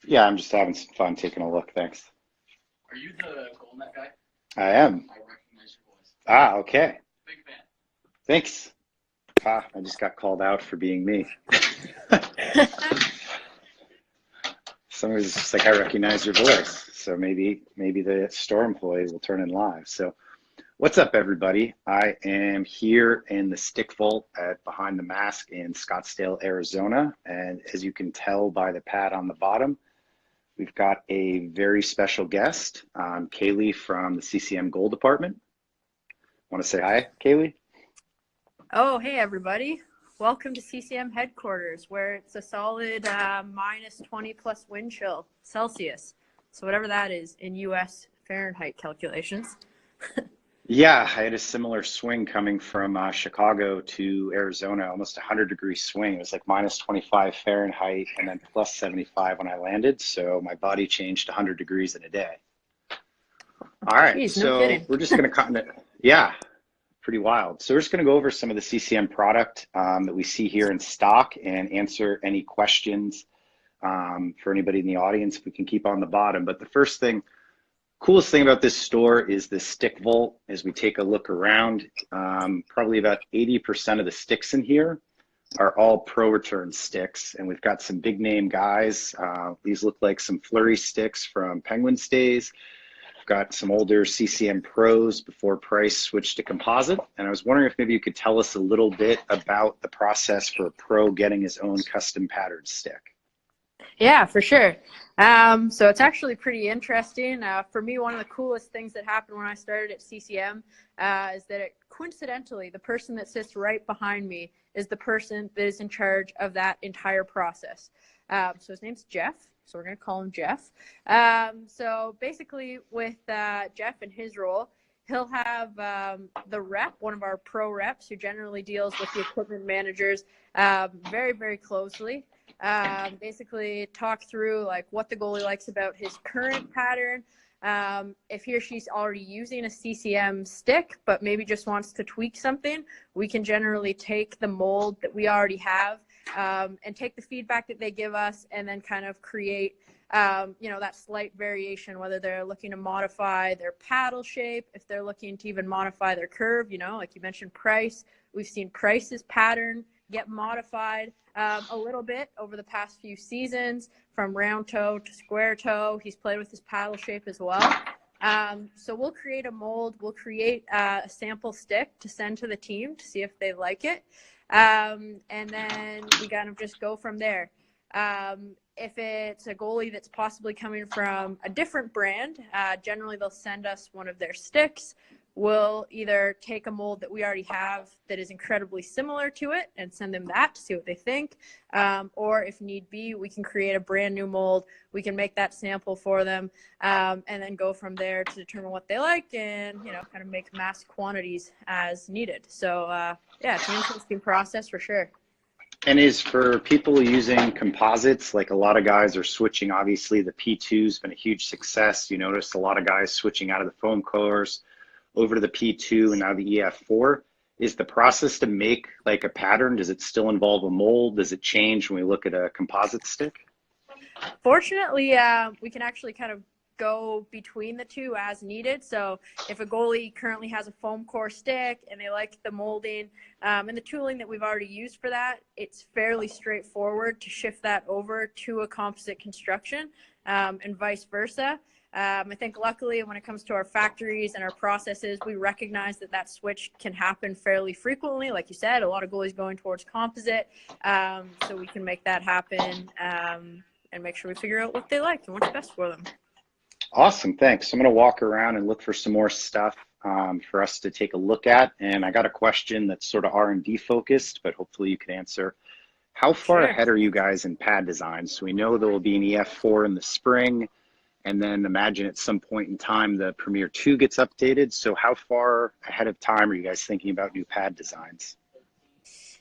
Yeah, I'm just having some fun taking a look. Thanks. Are you the GoldNet guy? I am. I recognize your voice. Ah, okay. Big fan. Thanks. Ah, I just got called out for being me. Somebody's just like, I recognize your voice. So maybe the store employee will turn in live. So what's up, everybody? I am here in the Stick Vault at Behind the Mask in Scottsdale, Arizona. And as you can tell by the pad on the bottom, we've got a very special guest, Kaylie from the CCM Gold Department. Want to say hi, Kaylie? Oh, hey everybody. Welcome to CCM headquarters, where it's a solid minus 20 plus wind chill Celsius. So whatever that is in US Fahrenheit calculations. Yeah, I had a similar swing coming from Chicago to Arizona, almost 100-degree swing. It was like minus 25 Fahrenheit and then plus 75 when I landed. So my body changed 100 degrees in a day. All right, Jeez, no so kidding. we're just going to kind of, yeah, pretty wild. So we're just going to go over some of the CCM product that we see here in stock and answer any questions for anybody in the audience. We can keep on the bottom. But the first thing, coolest thing about this store is the stick vault. As we take a look around, probably about 80% of the sticks in here are all pro return sticks. And we've got some big name guys. These look like some flurry sticks from Penguins days. We've got some older CCM pros before price switched to composite. And I was wondering if maybe you could tell us a little bit about the process for a pro getting his own custom patterned stick. Yeah, for sure. So it's actually pretty interesting. For me, one of the coolest things that happened when I started at CCM is that coincidentally, the person that sits right behind me is the person that is in charge of that entire process. So his name's Jeff. So we're going to call him Jeff. So basically with Jeff and his role, he'll have the rep, one of our pro reps who generally deals with the equipment managers very, very closely. Basically talk through like what the goalie likes about his current pattern. If he or she's already using a CCM stick, but maybe just wants to tweak something, we can generally take the mold that we already have and take the feedback that they give us and then kind of create that slight variation, whether they're looking to modify their paddle shape, if they're looking to even modify their curve, like you mentioned, Price. We've seen Price's pattern get modified a little bit over the past few seasons from round toe to square toe. He's played with his paddle shape as well. So we'll create a mold. We'll create a sample stick to send to the team to see if they like it. And then we kind of just go from there. If it's a goalie that's possibly coming from a different brand, generally they'll send us one of their sticks. We'll either take a mold that we already have that is incredibly similar to it and send them that to see what they think. Or if need be, we can create a brand new mold. We can make that sample for them and then go from there to determine what they like and, kind of make mass quantities as needed. So, yeah, it's an interesting process for sure. And is for people using composites, like a lot of guys are switching, obviously the P2's been a huge success. You notice a lot of guys switching out of the foam cores over to the P2 and now the EF4. Is the process to make like a pattern, does it still involve a mold? Does it change when we look at a composite stick? Fortunately, we can actually kind of go between the two as needed. So if a goalie currently has a foam core stick and they like the molding and the tooling that we've already used for that, it's fairly straightforward to shift that over to a composite construction and vice versa. I think luckily when it comes to our factories and our processes, we recognize that switch can happen fairly frequently. Like you said, a lot of goalies going towards composite. So we can make that happen and make sure we figure out what they like and what's best for them. Awesome, thanks. I'm going to walk around and look for some more stuff for us to take a look at. And I got a question that's sort of R&D focused, but hopefully you can answer. How far Sure. ahead are you guys in pad design? So we know there will be an EF4 in the spring, and then imagine at some point in time the Premier 2 gets updated. So how far ahead of time are you guys thinking about new pad designs?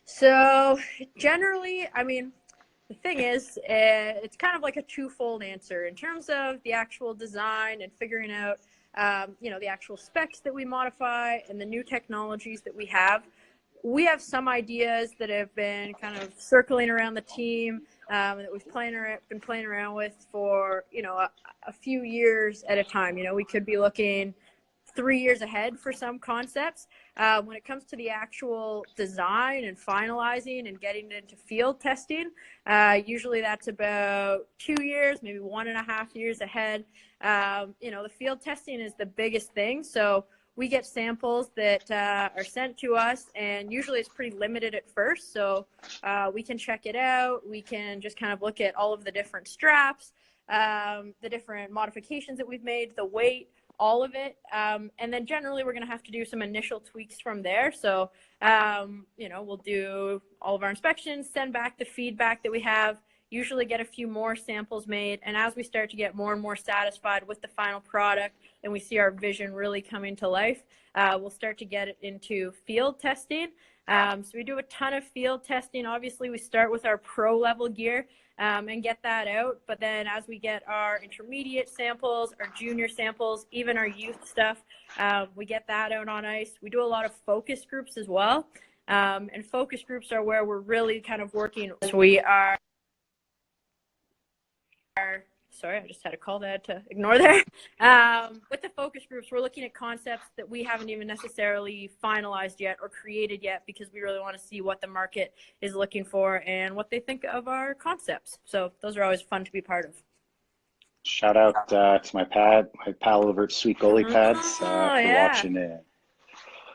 So generally, I mean, the thing is, it's kind of like a twofold answer in terms of the actual design and figuring out, the actual specs that we modify and the new technologies that we have. we have some ideas that have been kind of circling around the team, that we've been playing around with for, a few years at a time. We could be looking 3 years ahead for some concepts. When it comes to the actual design and finalizing and getting it into field testing, usually that's about 2 years, maybe 1.5 years ahead. The field testing is the biggest thing. So we get samples that are sent to us, and usually it's pretty limited at first. So we can check it out. We can just kind of look at all of the different straps, the different modifications that we've made, the weight, all of it. And then generally we're going to have to do some initial tweaks from there. So, we'll do all of our inspections, send back the feedback that we have, usually get a few more samples made. And as we start to get more and more satisfied with the final product and we see our vision really coming to life, we'll start to get it into field testing. So we do a ton of field testing. Obviously, we start with our pro level gear and get that out. But then as we get our intermediate samples, our junior samples, even our youth stuff, we get that out on ice. We do a lot of focus groups as well. And focus groups are where we're really kind of working. So we are, sorry, I just had a call that to ignore there. With the focus groups, we're looking at concepts that we haven't even necessarily finalized yet or created yet, because we really want to see what the market is looking for and what they think of our concepts. So those are always fun to be part of. Shout out to my pal over at Sweet Goalie Pads for watching it.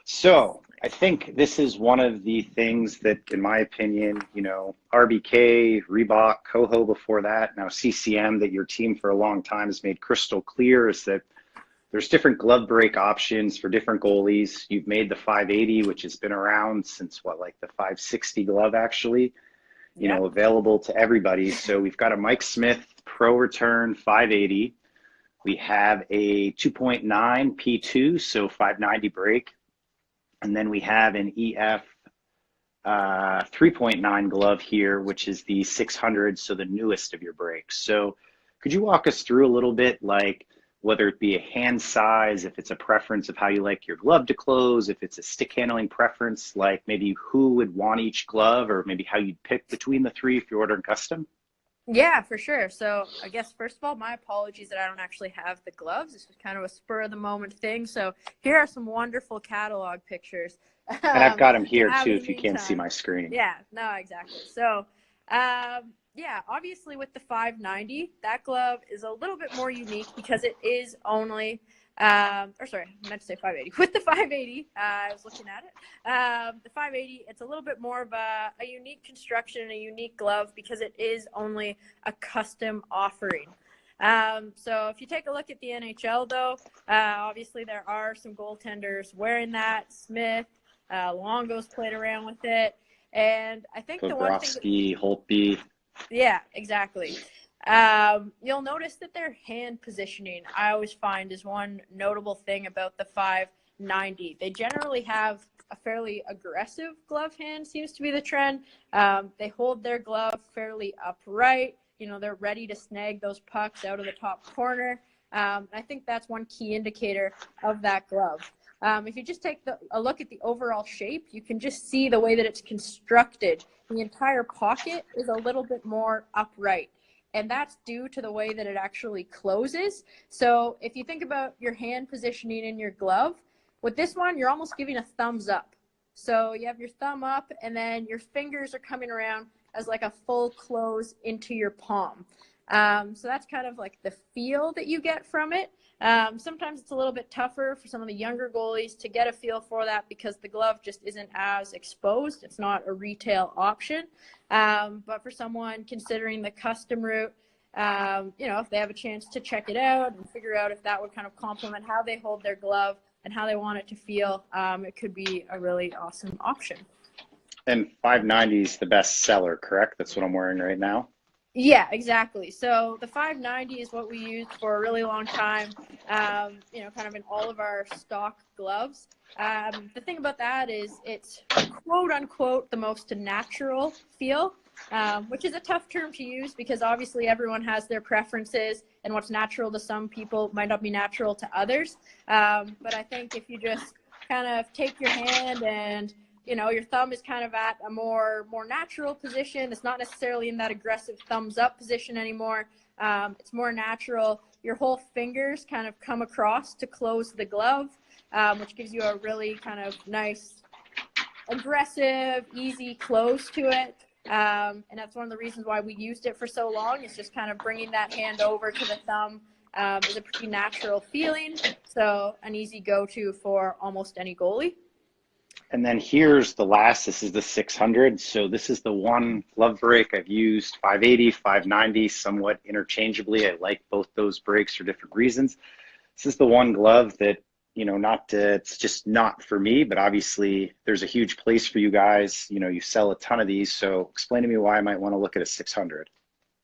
So I think this is one of the things that, in my opinion, RBK, Reebok, Coho before that, now CCM, that your team for a long time has made crystal clear, is that there's different glove break options for different goalies. You've made the 580, which has been around since like the 560 glove actually, available to everybody. So we've got a Mike Smith Pro Return 580. We have a 2.9 P2, so 590 break. And then we have an EF 3.9 glove here, which is the 600, so the newest of your breaks. So could you walk us through a little bit, like whether it be a hand size, if it's a preference of how you like your glove to close, if it's a stick handling preference, like maybe who would want each glove, or maybe how you'd pick between the three if you're ordering custom? Yeah, for sure. So I guess, first of all, my apologies that I don't actually have the gloves. This was kind of a spur of the moment thing. So here are some wonderful catalog pictures. And I've got them here too, if you can't see my screen. Yeah, no, exactly. So, obviously with the 590, that glove is a little bit more unique because it is only, I meant to say 580. With the 580, I was looking at it. The 580, it's a little bit more of a unique construction and a unique glove because it is only a custom offering. So if you take a look at the NHL, though, obviously there are some goaltenders wearing that. Smith, Longo's played around with it. And I think the one thing Holtby. Yeah, exactly. You'll notice that their hand positioning, I always find, is one notable thing about the 590. They generally have a fairly aggressive glove hand, seems to be the trend. They hold their glove fairly upright. They're ready to snag those pucks out of the top corner. I think that's one key indicator of that glove. If you just take a look at the overall shape, you can just see the way that it's constructed. The entire pocket is a little bit more upright, and that's due to the way that it actually closes. So if you think about your hand positioning in your glove, with this one, you're almost giving a thumbs up. So you have your thumb up, and then your fingers are coming around as like a full close into your palm. So that's kind of like the feel that you get from it. Sometimes it's a little bit tougher for some of the younger goalies to get a feel for that because the glove just isn't as exposed. It's not a retail option. But for someone considering the custom route, if they have a chance to check it out and figure out if that would kind of complement how they hold their glove and how they want it to feel, it could be a really awesome option. And 590 is the best seller, correct? That's what I'm wearing right now. Yeah, exactly. So the 590 is what we used for a really long time, kind of in all of our stock gloves. The thing about that is it's quote unquote the most natural feel, which is a tough term to use because obviously everyone has their preferences, and what's natural to some people might not be natural to others. But I think if you just kind of take your hand and your thumb is kind of at a more natural position. It's not necessarily in that aggressive thumbs up position anymore. It's more natural. Your whole fingers kind of come across to close the glove, which gives you a really kind of nice, aggressive, easy close to it. And that's one of the reasons why we used it for so long. Is just kind of bringing that hand over to the thumb is a pretty natural feeling. So an easy go-to for almost any goalie. And then here's the last, this is the 600. So this is the one glove break I've used, 580, 590, somewhat interchangeably. I like both those breaks for different reasons. This is the one glove that, it's just not for me, but obviously there's a huge place for you guys. You sell a ton of these. So explain to me why I might want to look at a 600.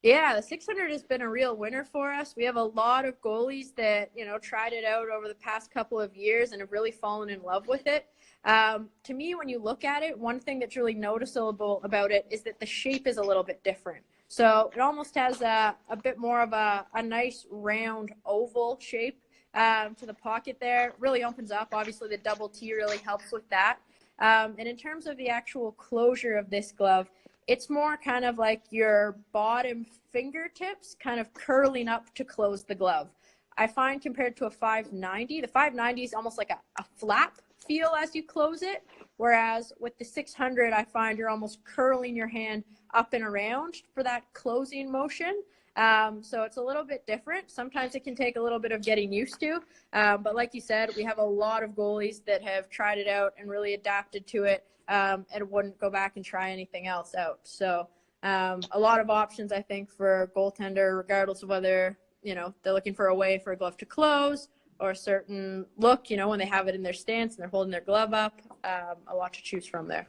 Yeah, the 600 has been a real winner for us. We have a lot of goalies that, tried it out over the past couple of years and have really fallen in love with it. To me, when you look at it, one thing that's really noticeable about it is that the shape is a little bit different. So it almost has a bit more of a nice round oval shape to the pocket there. It really opens up. Obviously, the double T really helps with that. And in terms of the actual closure of this glove, it's more kind of like your bottom fingertips kind of curling up to close the glove. I find compared to a 590, the 590 is almost like a flap feel as you close it, whereas with the 600, I find you're almost curling your hand up and around for that closing motion. So it's a little bit different. Sometimes it can take a little bit of getting used to, but like you said, we have a lot of goalies that have tried it out and really adapted to it, and wouldn't go back and try anything else out. So a lot of options, I think, for a goaltender, regardless of whether they're looking for a way for a glove to close or a certain look, when they have it in their stance and they're holding their glove up. A lot to choose from there.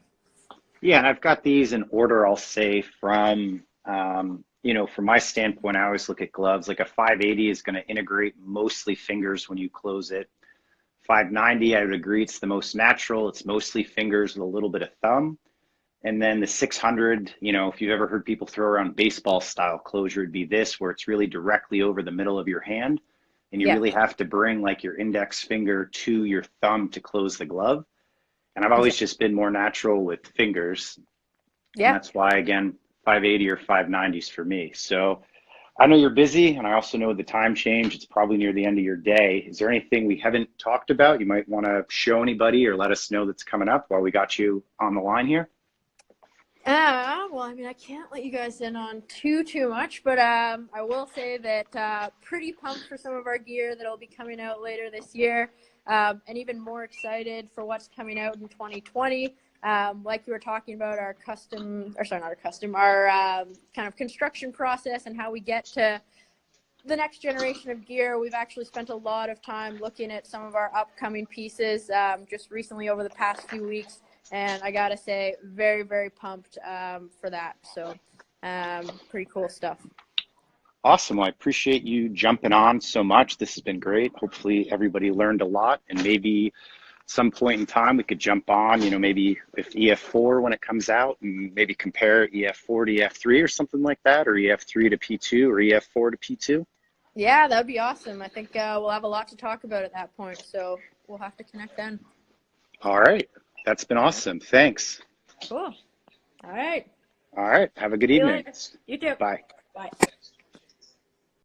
Yeah, and I've got these in order, I'll say, from from my standpoint, I always look at gloves. Like a 580 is going to integrate mostly fingers when you close it. 590, I would agree, it's the most natural. It's mostly fingers with a little bit of thumb. And then the 600, if you've ever heard people throw around baseball style closure, it'd be this, where it's really directly over the middle of your hand. And you Yeah. really have to bring like your index finger to your thumb to close the glove. And I've always just been more natural with fingers. And Yeah. that's why, again, 580 or 590s for me. So I know you're busy, and I also know the time change. It's probably near the end of your day. Is there anything we haven't talked about you might want to show anybody or let us know that's coming up while we got you on the line here? Well, I mean, I can't let you guys in on too much, but I will say that pretty pumped for some of our gear that'll be coming out later this year, and even more excited for what's coming out in 2020. Like you were talking about our kind of construction process and how we get to the next generation of gear. We've actually spent a lot of time looking at some of our upcoming pieces just recently over the past few weeks. And I got to say, very, very pumped for that. So pretty cool stuff. Awesome. Well, I appreciate you jumping on so much. This has been great. Hopefully everybody learned a lot, and maybe some point in time we could jump on, maybe if EF4 when it comes out, and maybe compare EF4 to EF3 or something like that, or EF3 to P2 or EF4 to P2. Yeah, that would be awesome. I think we'll have a lot to talk about at that point. So we'll have to connect then. All right. That's been awesome. Thanks. Cool. All right. All right. Have a good See you evening. later. You too. Bye. Bye.